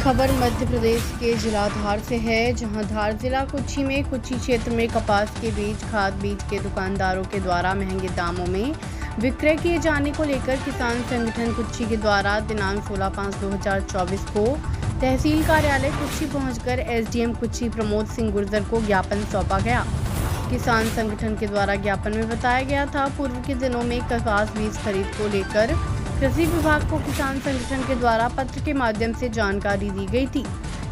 खबर मध्य प्रदेश के जिला धार से है, जहां धार जिला कुच्ची में कुच्ची क्षेत्र में कपास के बीज खाद बीज के दुकानदारों के द्वारा महंगे दामों में विक्रय किए जाने को लेकर किसान संगठन कुच्ची के द्वारा दिनांक 16/5/2024 को तहसील कार्यालय कुच्ची पहुंचकर एसडीएम कुच्ची प्रमोद सिंह गुर्जर को ज्ञापन सौंपा गया। किसान संगठन के द्वारा ज्ञापन में बताया गया था, पूर्व के दिनों में कपास बीज खरीद को लेकर कृषि विभाग को किसान संगठन के द्वारा पत्र के माध्यम से जानकारी दी गई थी,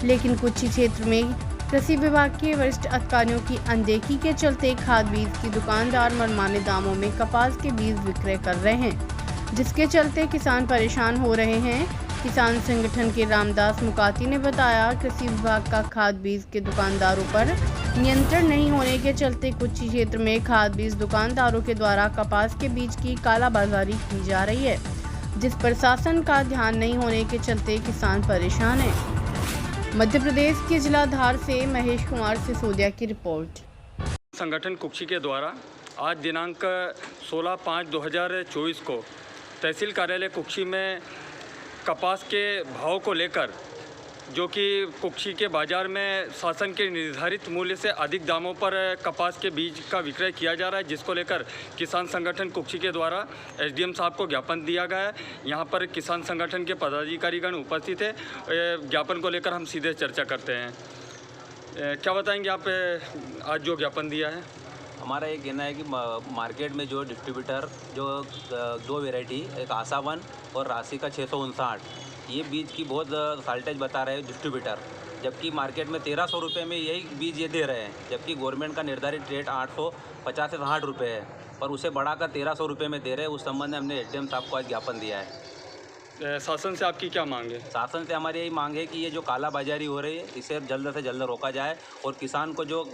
लेकिन कुच्ची क्षेत्र में कृषि विभाग के वरिष्ठ अधिकारियों की अनदेखी के चलते खाद बीज की दुकानदार मनमाने दामों में कपास के बीज विक्रय कर रहे हैं, जिसके चलते किसान परेशान हो रहे हैं। किसान संगठन के रामदास मुकाती ने बताया, कृषि विभाग का खाद बीज के दुकानदारों पर नियंत्रण नहीं होने के चलते कुच्ची क्षेत्र में खाद बीज दुकानदारों के द्वारा कपास के बीज की कालाबाजारी की जा रही है, जिस पर शासन का ध्यान नहीं होने के चलते किसान परेशान हैं। मध्य प्रदेश के जिला धार से महेश कुमार सिसोदिया की रिपोर्ट। संगठन कुच्ची के द्वारा आज दिनांक 16/5/2024 को तहसील कार्यालय कुच्ची में कपास के भाव को लेकर, जो कि कुच्ची के बाज़ार में शासन के निर्धारित मूल्य से अधिक दामों पर कपास के बीज का विक्रय किया जा रहा है, जिसको लेकर किसान संगठन कुच्ची के द्वारा एसडीएम साहब को ज्ञापन दिया गया है। यहाँ पर किसान संगठन के पदाधिकारीगण उपस्थित है। ज्ञापन को लेकर हम सीधे चर्चा करते हैं। क्या बताएंगे आप आज जो ज्ञापन दिया है? हमारा ये कहना है कि मार्केट में जो डिस्ट्रीब्यूटर जो दो वेराइटी, एक आसावन और राशि का 659, ये बीज की बहुत साल्टेज बता रहे हैं डिस्ट्रीब्यूटर, जबकि मार्केट में 1300 रुपये में यही बीज ये दे रहे हैं, जबकि गवर्नमेंट का निर्धारित रेट 850 से 60 रुपये है, पर उसे बढ़ाकर 1300 रुपये में दे रहे हैं। उस संबंध में हमने एसडीएम साहब को आज ज्ञापन दिया है। शासन से आपकी क्या मांग है? शासन से हमारी यही मांग है कि ये जो कालाबाजारी हो रही है, इसे जल्द से जल्द रोका जाए और किसान को जो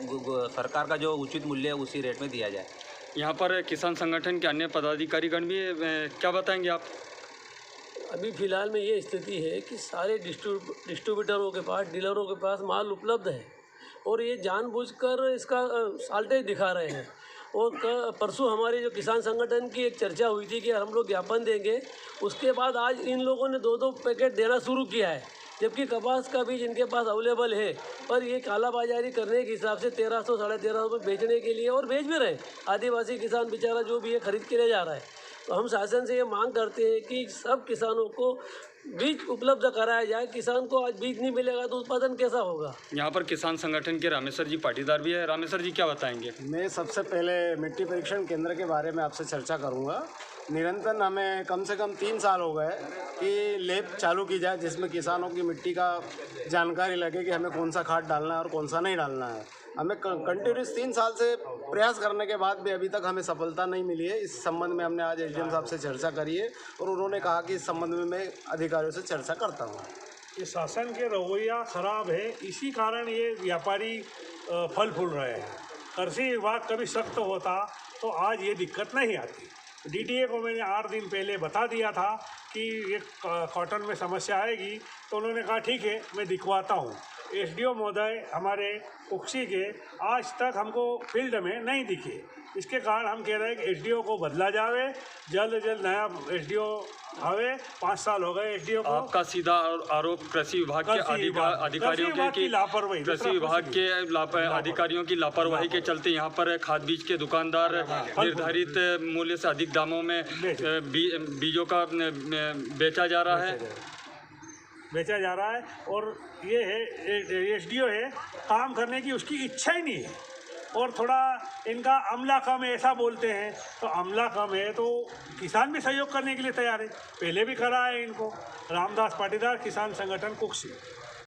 सरकार का जो उचित मूल्य है उसी रेट में दिया जाए। यहाँ पर किसान संगठन के अन्य पदाधिकारीगण भी क्या बताएंगे आप? अभी फ़िलहाल में ये स्थिति है कि सारे डिस्ट्रीब्यूटरों के पास, डीलरों के पास माल उपलब्ध है और ये जानबूझकर इसका साल्टेज दिखा रहे हैं। और परसों हमारी जो किसान संगठन की एक चर्चा हुई थी कि हम लोग ज्ञापन देंगे, उसके बाद आज इन लोगों ने 2-2 पैकेट देना शुरू किया है, जबकि कपास का बीज इनके पास अवेलेबल है, पर ये कालाबाजारी करने के हिसाब से 1300 साढ़े 1300 रुपये बेचने के लिए, और बेच भी रहे हैं। आदिवासी किसान बेचारा जो भी है खरीद के ले जा रहा है। तो हम शासन से ये मांग करते हैं कि सब किसानों को बीज उपलब्ध कराया जाए। किसान को आज बीज नहीं मिलेगा तो उत्पादन कैसा होगा? यहाँ पर किसान संगठन के रामेश्वर जी पाटीदार भी है। रामेश्वर जी क्या बताएंगे? मैं सबसे पहले मिट्टी परीक्षण केंद्र के बारे में आपसे चर्चा करूंगा। निरंतर हमें कम से कम 3 साल हो गए कि लैब चालू की जाए, जिसमें किसानों की मिट्टी का जानकारी लगे कि हमें कौन सा खाद डालना है और कौन सा नहीं डालना है। हमें कंटिन्यूस 3 साल से प्रयास करने के बाद भी अभी तक हमें सफलता नहीं मिली है। इस संबंध में हमने आज एसडीएम साहब से चर्चा करी है और उन्होंने कहा कि इस संबंध में मैं अधिकारियों से चर्चा करता हूँ। ये शासन के रवैया ख़राब है, इसी कारण ये व्यापारी फल फूल रहे हैं। कृषि विभाग कभी सख्त होता तो आज ये दिक्कत नहीं आती। डीडीए को मैंने 8 दिन पहले बता दिया था कि ये कॉटन में समस्या आएगी, तो उन्होंने कहा ठीक है मैं दिखवाता हूँ। एसडीओ महोदय हमारे कुच्ची के आज तक हमको फील्ड में नहीं दिखे। इसके कारण हम कह रहे हैं कि एसडीओ को बदला जावे, जल्द से जल्द नया एसडीओ आवे। 5 साल हो गए एसडीओ को। आपका सीधा आरोप कृषि विभाग के अधिकारियों की लापरवाही, कृषि विभाग के अधिकारियों की लापरवाही के चलते यहाँ पर खाद बीज के दुकानदार निर्धारित मूल्य से अधिक दामों में बीजों का बेचा जा रहा है। और ये है एसडीओ है, काम करने की उसकी इच्छा ही नहीं है। और थोड़ा इनका अमला कम है ऐसा बोलते हैं, तो अमला कम है तो किसान भी सहयोग करने के लिए तैयार है। पहले भी करा है इनको। रामदास पाटीदार, किसान संगठन कुच्ची।